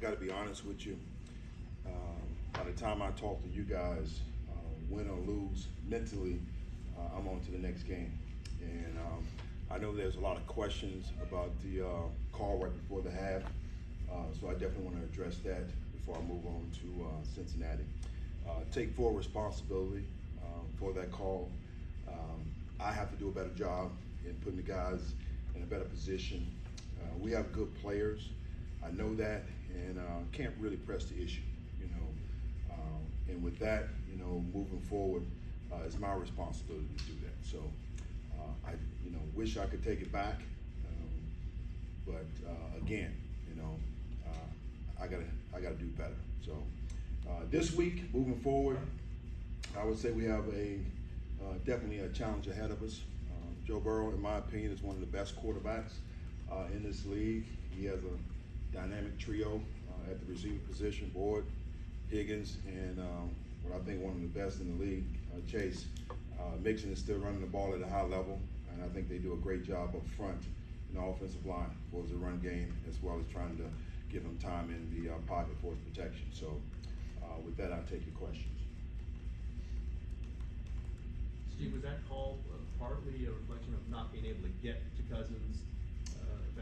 got to be honest with you. By the time I talk to you guys, win or lose, mentally, I'm on to the next game. And I know there's a lot of questions about the call right before the half, so I definitely want to address that before I move on to Cincinnati. Take full responsibility for that call. I have to do a better job in putting the guys in a better position. We have good players. I know that, and can't really press the issue, you know. And with that, you know, moving forward, it's my responsibility to do that. So I, you know, wish I could take it back, but again, you know, I gotta do better. So this week, moving forward, I would say we have definitely a challenge ahead of us. Joe Burrow, in my opinion, is one of the best quarterbacks in this league. He has a dynamic trio at the receiver position, Boyd, Higgins, and what I think one of the best in the league, Chase. Mixon is still running the ball at a high level, and I think they do a great job up front in the offensive line for the run game, as well as trying to give him time in the pocket for his protection. So with that, I'll take your questions. Steve, was that call partly a reflection of not being able to get to Cousins?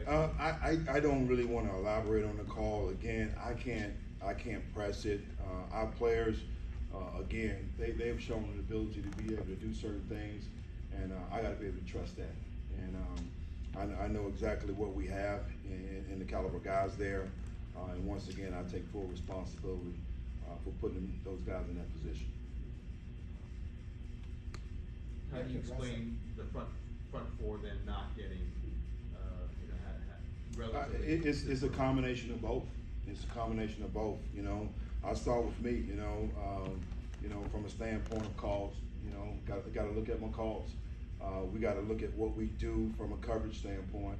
I don't really want to elaborate on the call. Again, I can't press it. Our players, again, they've shown an ability to be able to do certain things, and I got to be able to trust that. And I know exactly what we have in the caliber guys there. And once again, I take full responsibility for putting those guys in that position. How do you explain the front four then not getting, relatively? It's a combination of both. It's a combination of both. You know, I'll start with me. You know, from a standpoint of calls. You know, got to look at my calls. We got to look at what we do from a coverage standpoint,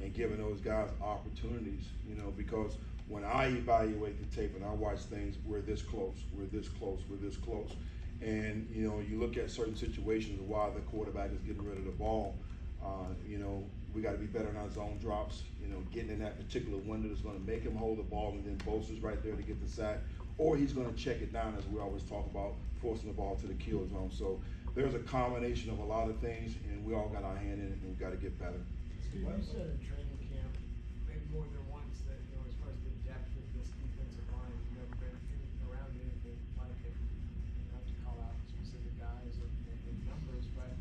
and giving those guys opportunities. You know, because when I evaluate the tape and I watch things, we're this close, we're this close, we're this close. And, you know, you look at certain situations while the quarterback is getting rid of the ball, you know, we got to be better in our zone drops, you know, getting in that particular window that's going to make him hold the ball, and then Bosa's right there to get the sack, or he's going to check it down, as we always talk about, forcing the ball to the kill zone. So there's a combination of a lot of things, and we all got our hand in it, and we've got to get better. Steve, you said in training camp, maybe more than once, that, you know, as far as the depth of this defensive line, you've never been around anything like it. Not to call out specific guys and numbers, but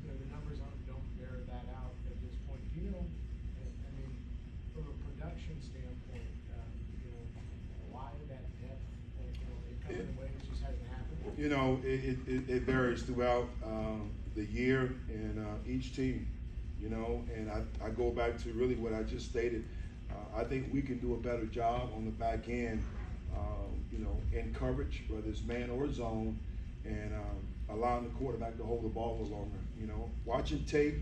you know, the numbers don't bear that out at this point. Do you know, I mean, from a production standpoint, you know, why that depth? You know, it comes in ways it just hasn't happened. You know, it varies throughout the year and each team. You know, and I go back to really what I just stated. I think we can do a better job on the back end, you know, in coverage, whether it's man or zone, and allowing the quarterback to hold the ball a little longer. You know, watching tape,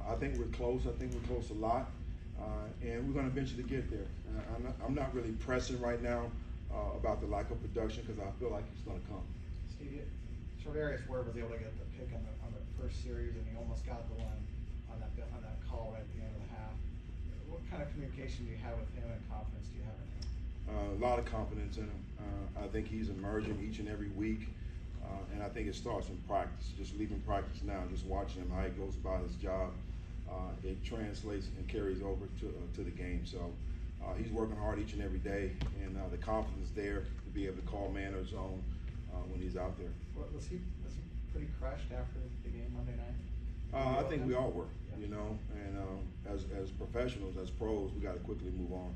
I think we're close. I think we're close a lot, and we're going to eventually get there. I'm not really pressing right now about the lack of production, because I feel like it's going to come. Steve, Charvarius Ward was able to get the pick on the first series, and he almost got the one on that call right at the end of the half. What kind of communication do you have with him, and confidence do you have in him? A lot of confidence in him. I think he's emerging each and every week, and I think it starts in practice. Just leaving practice now, just watching him, how he goes about his job, it translates and carries over to the game. So he's working hard each and every day, and the confidence there to be able to call man or zone when he's out there. Was he pretty crushed after the game Monday night? I think we all were, yeah. You know, and as professionals, as pros, we got to quickly move on.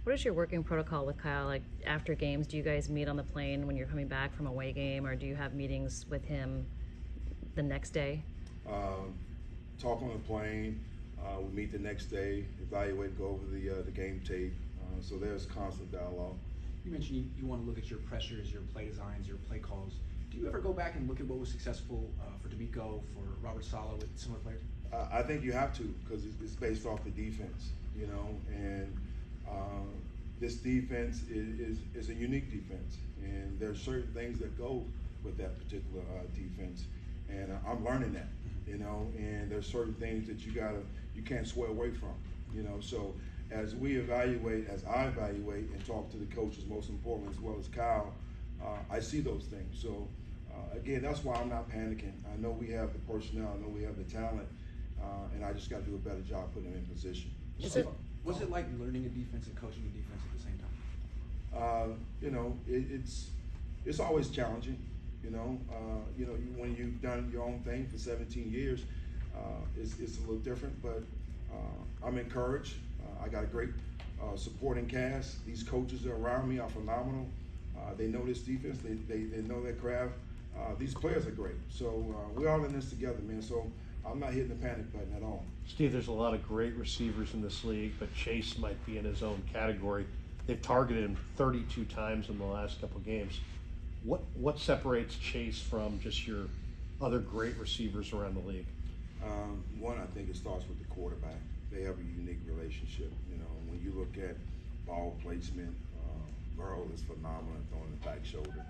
What is your working protocol with Kyle? Like after games, do you guys meet on the plane when you're coming back from a away game, or do you have meetings with him the next day? Talk on the plane. We meet the next day, evaluate, go over the game tape. So there's constant dialogue. You mentioned you want to look at your pressures, your play designs, your play calls. Do you ever go back and look at what was successful for D'Amico, for Robert Saleh with similar players? I think you have to, because it's based off the defense, you know, and this defense is a unique defense, and there's certain things that go with that particular defense, and I'm learning that, you know, and there's certain things that you can't sway away from, you know, so as we evaluate, as I evaluate and talk to the coaches, most importantly, as well as Kyle, I see those things. So again, that's why I'm not panicking. I know we have the personnel, I know we have the talent, and I just got to do a better job putting them in position. Was it like learning a defense and coaching a defense at the same time? You know, it's always challenging. You know, when you've done your own thing for 17 years, it's a little different. But I'm encouraged. I got a great supporting cast. These coaches around me are phenomenal. They know this defense. They know their craft. These players are great. So we're all in this together, man. So I'm not hitting the panic button at all. Steve, there's a lot of great receivers in this league, but Chase might be in his own category. They've targeted him 32 times in the last couple of games. What separates Chase from just your other great receivers around the league? One, I think it starts with the quarterback. They have a unique relationship. You know, when you look at ball placement, Burrow is phenomenal at throwing the back shoulder.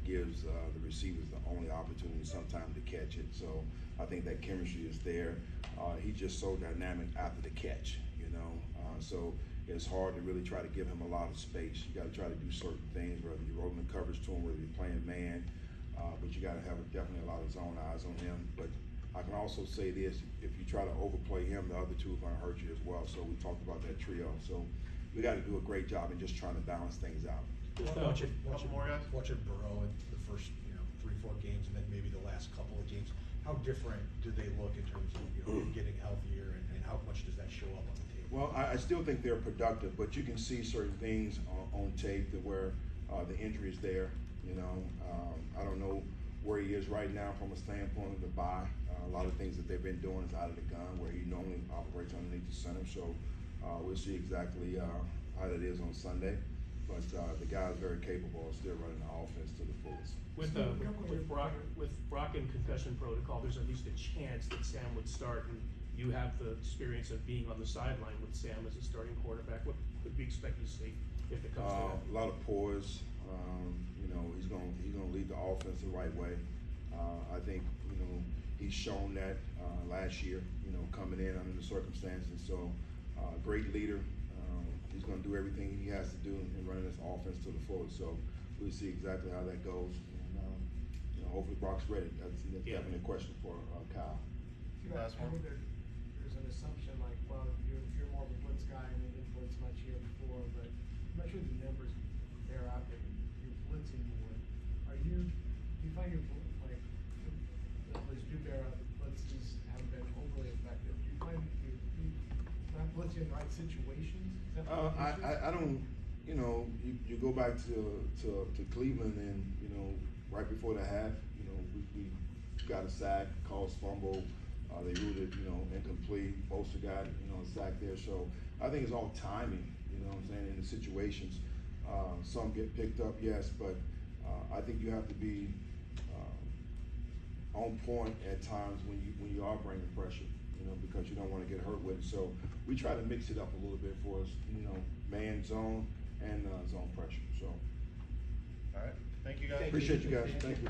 Gives the receivers the only opportunity sometimes to catch it. So I think that chemistry is there. He's just so dynamic after the catch, you know. So it's hard to really try to give him a lot of space. You got to try to do certain things, whether you're rolling the coverage to him, whether you're playing man. But you got to have definitely a lot of zone eyes on him. But I can also say this: if you try to overplay him, the other two are going to hurt you as well. So we talked about that trio. So we got to do a great job in just trying to balance things out. Watching Burrow in the first 3-4 games, and then maybe the last couple of games, how different do they look in terms of getting healthier, and how much does that show up on the table? Well, I still think they're productive, but you can see certain things on tape that where the injury is there. You know, I don't know where he is right now from a standpoint of the bye. A lot of things that they've been doing is out of the gun, where he normally operates underneath the center. So we'll see exactly how that is on Sunday. But the guy's very capable of still running the offense to the fullest. With Brock in concussion protocol, there's at least a chance that Sam would start, and you have the experience of being on the sideline with Sam as a starting quarterback. What could we expect to see if it comes to that? A lot of poise. He's gonna lead the offense the right way. I think he's shown that last year. Coming in under the circumstances. So great leader. He's going to do everything he has to do in running this offense to the fullest. So we'll see exactly how that goes. And hopefully Brock's ready. That's definitely a question for Kyle. Last one. There's an assumption like, well, if you're more of a blitz guy and they didn't blitz much here before, but I'm not sure the numbers bear out that you're blitzing more. Do you find the numbers do bear out that blitzes haven't been overly effective? Do you find that you're not blitzing in the right situations? I don't. You go back to Cleveland, and right before the half, we got a sack, caused fumble. They ruled it, incomplete. Bosa got, a sack there. So I think it's all timing. You know what I'm saying? In the situations, some get picked up, yes, but I think you have to be on point at times when you are bringing pressure. Because you don't want to get hurt with it. So we try to mix it up a little bit for us, man zone and zone pressure. So. All right. Thank you guys. Appreciate you guys. Thank you.